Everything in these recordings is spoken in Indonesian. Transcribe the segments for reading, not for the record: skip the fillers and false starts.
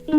Halo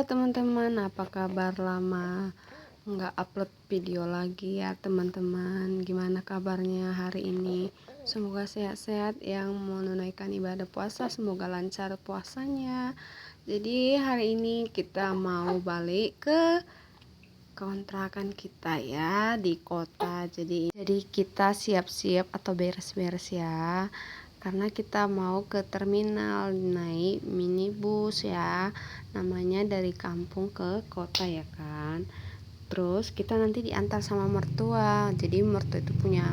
teman-teman, apa kabar? Lama nggak upload video lagi ya teman-teman. Gimana kabarnya hari ini? Semoga sehat-sehat yang menunaikan ibadah puasa, semoga lancar puasanya. Jadi hari ini kita mau balik ke kontrakan kita ya di kota. Jadi kita siap-siap atau beres-beres ya, karena kita mau ke terminal naik minibus ya, namanya dari kampung ke kota ya kan. Terus kita nanti diantar sama mertua, jadi mertua itu punya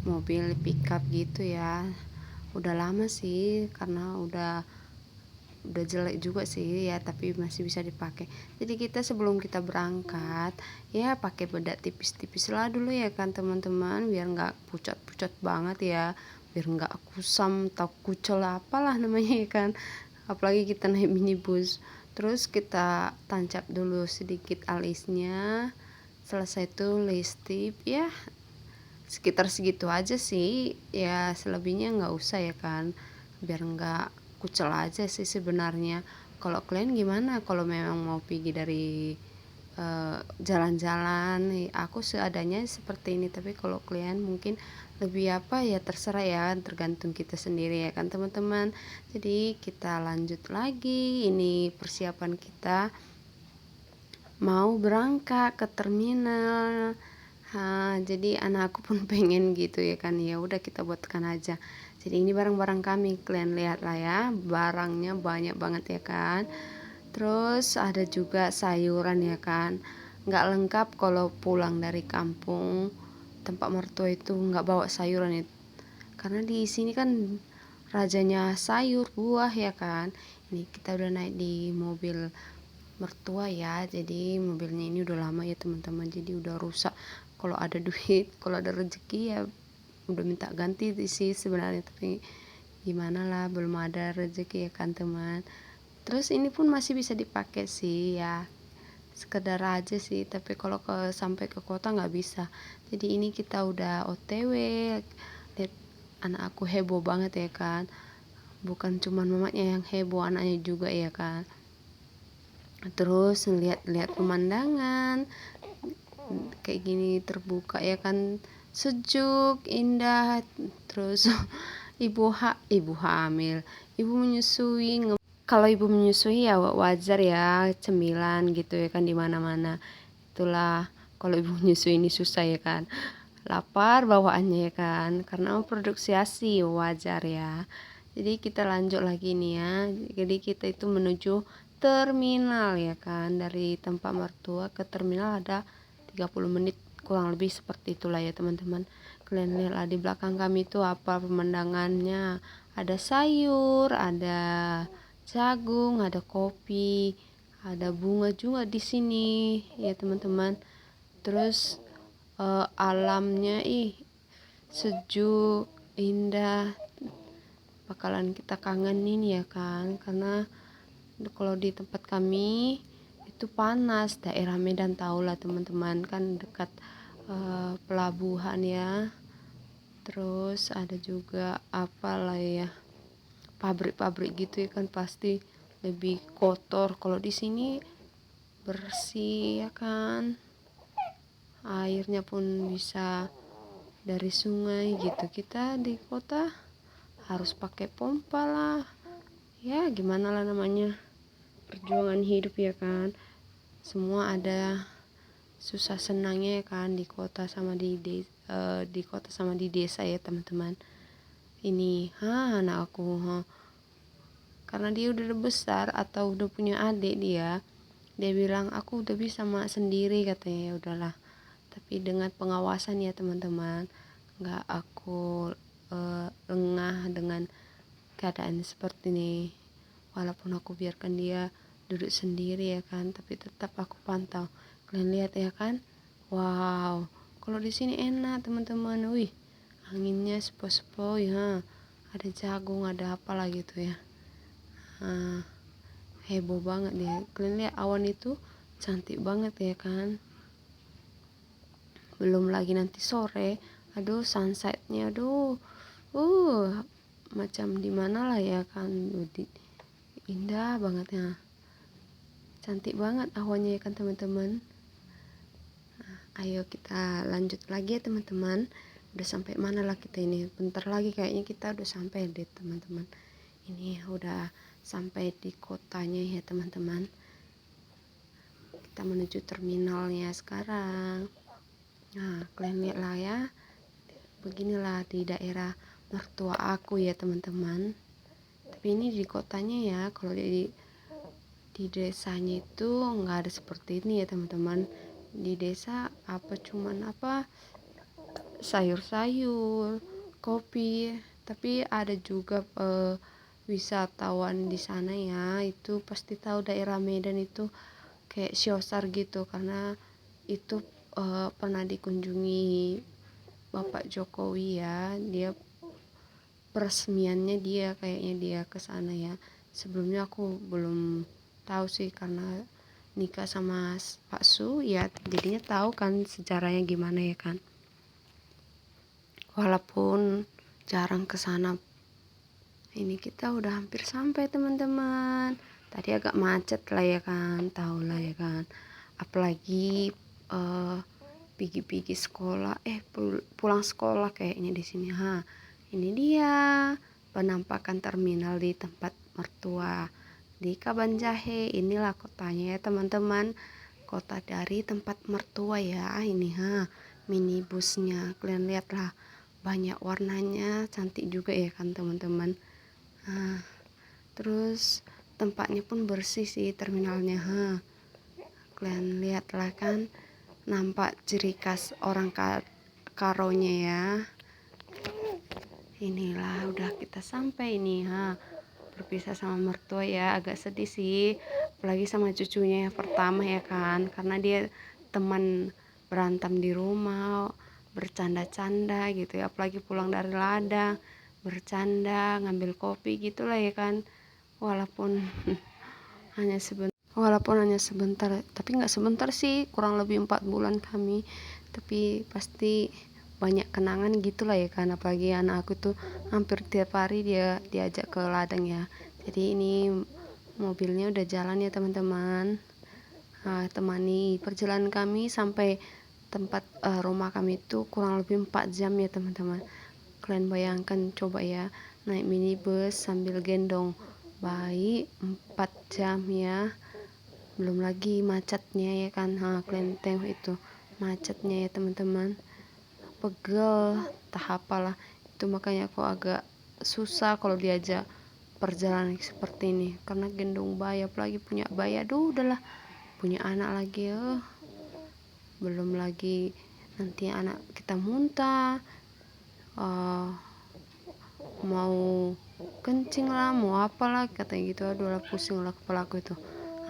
mobil pickup gitu ya. Udah lama sih, karena udah jelek juga sih ya, tapi masih bisa dipakai. Jadi kita sebelum kita berangkat ya pakai bedak tipis-tipis lah dulu ya kan teman-teman, biar nggak pucat-pucat banget ya, biar nggak kusam atau kucel apalah namanya ya kan, apalagi kita naik minibus. Terus kita tancap dulu sedikit alisnya, selesai itu listip ya, sekitar segitu aja sih ya, selebihnya nggak usah ya kan, biar nggak kucel aja sih sebenarnya. Kalau kalian gimana kalau memang mau pergi dari jalan-jalan, aku seadanya seperti ini, tapi kalau kalian mungkin lebih apa ya, terserah ya, tergantung kita sendiri ya kan teman-teman. Jadi kita lanjut lagi, ini persiapan kita mau berangkat ke terminal. Jadi anakku pun pengen gitu ya kan, ya udah kita buatkan aja. Jadi ini barang-barang kami, kalian lihat lah ya, barangnya banyak banget ya kan. Terus ada juga sayuran ya kan, nggak lengkap kalau pulang dari kampung tempat mertua itu nggak bawa sayuran itu, karena di sini kan rajanya sayur buah ya kan. Ini kita udah naik di mobil mertua ya, jadi mobilnya ini udah lama ya teman-teman, jadi udah rusak. Kalau ada duit, kalau ada rezeki ya udah minta ganti sih sebenarnya, tapi gimana lah, belum ada rezeki ya kan teman. Terus ini pun masih bisa dipakai sih ya, sekedar aja sih, tapi kalau sampai ke kota nggak bisa. Jadi ini kita udah OTW. Lihat anak aku heboh banget ya kan, bukan cuman mamanya yang heboh, anaknya juga ya kan. Terus lihat pemandangan kayak gini terbuka ya kan, sejuk indah. Terus ibu hamil, ibu menyusui. Kalau ibu menyusui ya wajar ya, cemilan gitu ya kan di mana-mana. Itulah kalau ibu menyusui ini susah ya kan, lapar bawaannya ya kan, karena produksi ASI wajar ya. Jadi kita lanjut lagi nih ya, jadi kita itu menuju terminal ya kan, dari tempat mertua ke terminal ada 30 menit kurang lebih, seperti itulah ya teman-teman. Kalian lihatlah di belakang kami itu apa pemandangannya, ada sayur, ada jagung, ada kopi, ada bunga juga di sini ya teman-teman. Terus alamnya sejuk indah, bakalan kita kangenin ya kan, karena kalau di tempat kami itu panas, daerah Medan tahu lah teman-teman kan, dekat pelabuhan ya. Terus ada juga apalah ya, pabrik-pabrik gitu ya kan, pasti lebih kotor. Kalau di sini bersih ya kan, airnya pun bisa dari sungai gitu. Kita di kota harus pakai pompa lah ya, gimana lah namanya, perjuangan hidup ya kan. Semua ada susah senangnya ya kan, di kota sama di kota sama di desa ya teman-teman. Ini anak aku karena dia udah besar atau udah punya adik, dia bilang aku udah bisa mak sendiri katanya. Ya udahlah, tapi dengan pengawasan ya teman-teman, nggak aku lengah dengan keadaan seperti ini. Walaupun aku biarkan dia duduk sendiri ya kan, tapi tetap aku pantau. Kalian lihat ya kan, wow, kalau di sini enak teman-teman. Wih, anginnya sepoi-sepoi ya, ada jagung, ada apalah gitu ya. Heboh banget ya. Kalian lihat awan itu cantik banget ya kan. Belum lagi nanti sore, aduh sunsetnya, aduh uh macam di mana lah ya kan, indah banget ya, cantik banget awannya ya kan teman-teman. Ayo kita lanjut lagi ya teman-teman. Udah sampai mana lah kita ini, bentar lagi kayaknya kita udah sampai deh teman-teman. Ini udah sampai di kotanya ya teman-teman. Kita menuju terminalnya sekarang. Nah kalian lihat lah ya, beginilah di daerah mertua aku ya teman-teman. Tapi ini di kotanya ya, kalau di desanya itu nggak ada seperti ini ya teman-teman. Di desa cuman sayur-sayur, kopi, tapi ada juga wisatawan di sana ya, itu pasti tahu daerah Medan itu kayak Siosar gitu, karena itu pernah dikunjungi Bapak Jokowi ya, dia peresmiannya dia kayaknya dia ke sana ya. Sebelumnya aku belum tahu sih, karena nikah sama Pak Su ya, jadinya tahu kan sejarahnya gimana ya kan. Walaupun jarang ke sana. Ini kita udah hampir sampai teman-teman. Tadi agak macet lah ya kan, tahu lah ya kan. Apalagi pigi-pigi sekolah, pulang sekolah kayaknya di sini ha. Ini dia penampakan terminal di tempat mertua di Kabanjahe. Inilah kotanya ya teman-teman. Kota dari tempat mertua ya. Ini ha, minibusnya. Kalian lihatlah, banyak warnanya, cantik juga ya kan teman-teman. Nah, terus tempatnya pun bersih sih terminalnya ha. Kalian lihatlah kan, nampak ciri khas orang Karonya ya. Inilah udah kita sampai ini ha. Berpisah sama mertua ya, agak sedih sih, apalagi sama cucunya yang pertama ya kan, karena dia teman berantem di rumah, bercanda-canda gitu ya, apalagi pulang dari ladang bercanda ngambil kopi gitulah ya kan. Walaupun hanya sebentar, tapi nggak sebentar sih, kurang lebih 4 bulan kami, tapi pasti banyak kenangan gitulah ya kan. Apalagi anak aku tuh hampir tiap hari dia diajak ke ladang ya. Jadi ini mobilnya udah jalan ya teman-teman. Temani perjalanan kami sampai tempat rumah kami itu kurang lebih 4 jam ya teman-teman. Kalian bayangkan coba ya, naik minibus sambil gendong bayi 4 jam ya. Belum lagi macetnya ya kan. Kalian tengok itu macetnya ya teman-teman, pegel tak apalah itu. Makanya aku agak susah kalau diajak perjalanan seperti ini, karena gendong bayi, apalagi punya bayi, aduh udahlah, punya anak lagi ya, belum lagi nanti anak kita muntah, mau kencing lah, mau apalah katanya gitu, aduh lah, pusing lah kepala aku itu.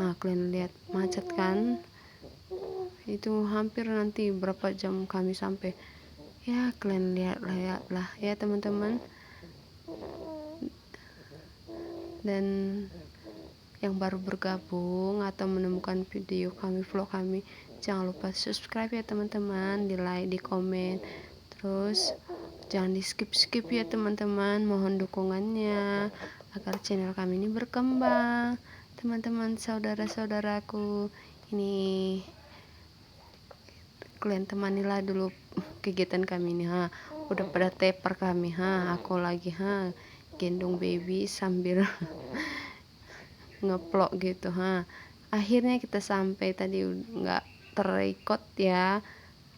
Kalian lihat macet kan, itu hampir nanti berapa jam kami sampai ya. Kalian lihat lah ya teman-teman. Dan yang baru bergabung atau menemukan video kami, vlog kami, jangan lupa subscribe ya teman-teman, di like, di komen, terus jangan di skip ya teman-teman. Mohon dukungannya agar channel kami ini berkembang teman-teman, saudara-saudaraku. Ini kalian temanilah dulu kegiatan kami ini ha. Udah pada tepar kami ha, aku lagi gendong baby sambil ngeplok gitu ha. Akhirnya kita sampai, tadi nggak terikot ya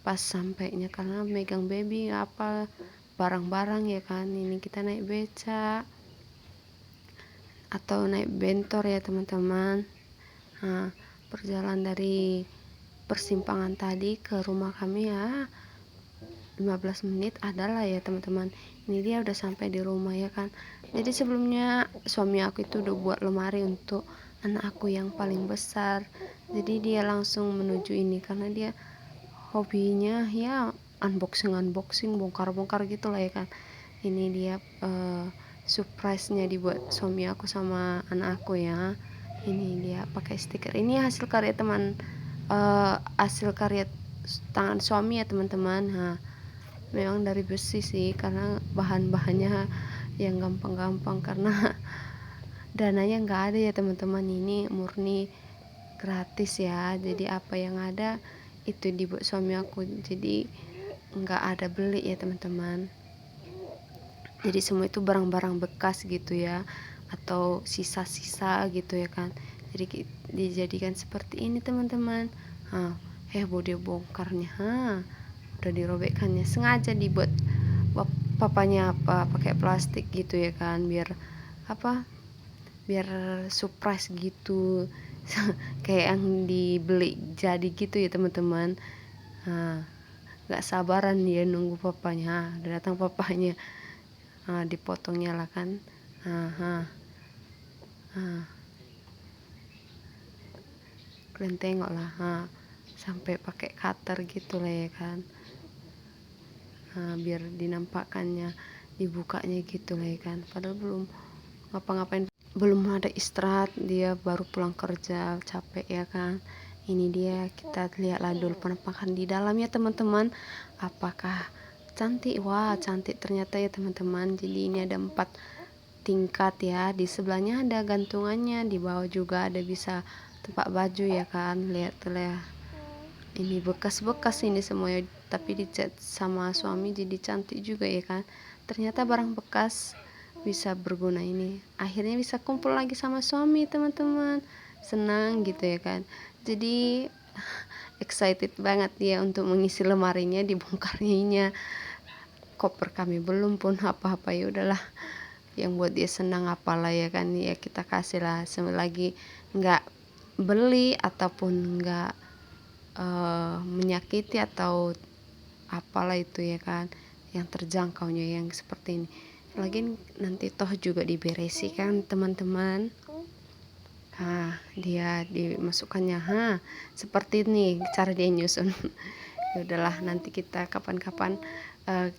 pas sampainya, karena megang baby apa barang-barang ya kan. Ini kita naik beca atau naik bentor ya teman-teman. Perjalanan dari persimpangan tadi ke rumah kami ya 15 menit adalah ya teman-teman. Ini dia udah sampai di rumah ya kan. Jadi sebelumnya suami aku itu udah buat lemari untuk anak aku yang paling besar, jadi dia langsung menuju ini karena dia hobinya ya unboxing, bongkar gitu lah ya kan. Ini dia surprise-nya dibuat suami aku sama anak aku ya. Ini dia pakai stiker, ini hasil karya hasil karya tangan suami ya teman-teman. memang dari besi sih, karena bahan-bahannya yang gampang-gampang, karena dananya nggak ada ya teman-teman, ini murni gratis ya. Jadi apa yang ada itu dibuat suami aku, jadi nggak ada beli ya teman-teman. Jadi semua itu barang-barang bekas gitu ya, atau sisa-sisa gitu ya kan. Jadi dijadikan seperti ini teman-teman. Heboh dia bongkarnya. Udah dirobekkannya, sengaja dibuat papanya apa pakai plastik gitu ya kan, biar apa, biar surprise gitu. Kayak yang dibeli jadi gitu ya teman-teman. Gak sabaran dia nunggu papanya. Udah datang papanya. Dipotongnya lah kan. Kalian tengok lah, sampai pakai cutter gitu lah ya kan. Biar dinampakkannya, dibukanya gitu lah ya kan, padahal belum ngapa-ngapain, belum ada istirahat, dia baru pulang kerja capek ya kan. Ini dia, kita lihatlah dulu penampakan di dalam ya teman-teman, apakah cantik. Wah cantik ternyata ya teman-teman. Jadi ini ada 4 tingkat ya, di sebelahnya ada gantungannya, di bawah juga ada bisa tempat baju ya kan. Lihat tuh ya, ini bekas-bekas ini semuanya, tapi dicat sama suami jadi cantik juga ya kan. Ternyata barang bekas bisa berguna, ini akhirnya bisa kumpul lagi sama suami teman-teman, senang gitu ya kan. Jadi excited banget ya untuk mengisi lemarinya, dibongkarnya. Koper kami belum pun apa-apa, ya udahlah, yang buat dia senang apalah ya kan, ya kita kasih lah. Selagi nggak beli ataupun nggak menyakiti atau apalah itu ya kan, yang terjangkaunya yang seperti ini. Lagi nanti toh juga diberesi kan teman-teman. Dia dimasukkannya seperti ini cara dia nyusun. Ya udahlah, nanti kita kapan-kapan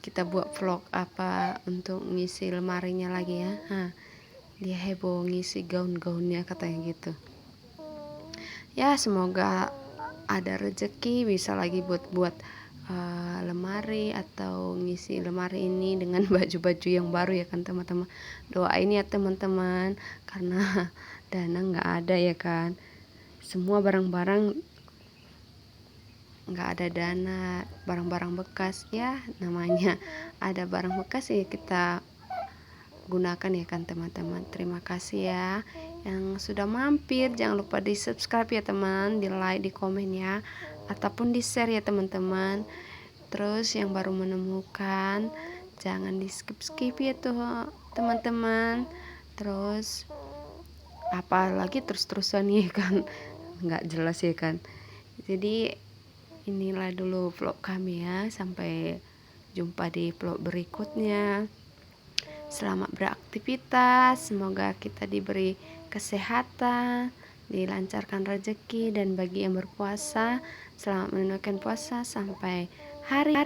kita buat vlog apa untuk ngisi lemarinya lagi ya. Dia heboh ngisi gaun-gaunnya katanya gitu ya. Semoga ada rezeki bisa lagi buat lemari atau ngisi lemari ini dengan baju-baju yang baru ya kan teman-teman. Doain ya teman-teman, karena dana nggak ada ya kan, semua barang-barang nggak ada dana, barang-barang bekas ya, namanya ada barang bekas ya kita gunakan ya kan teman-teman. Terima kasih ya yang sudah mampir, jangan lupa di subscribe ya teman, di like, di komen ya, ataupun di share ya teman-teman. Terus yang baru menemukan jangan di skip ya tuh teman-teman. Terus apalagi terus-terusan ya kan, nggak jelas ya kan. Jadi inilah dulu vlog kami ya, sampai jumpa di vlog berikutnya. Selamat beraktivitas, semoga kita diberi kesehatan, dilancarkan rezeki, dan bagi yang berpuasa selamat menunaikan puasa sampai hari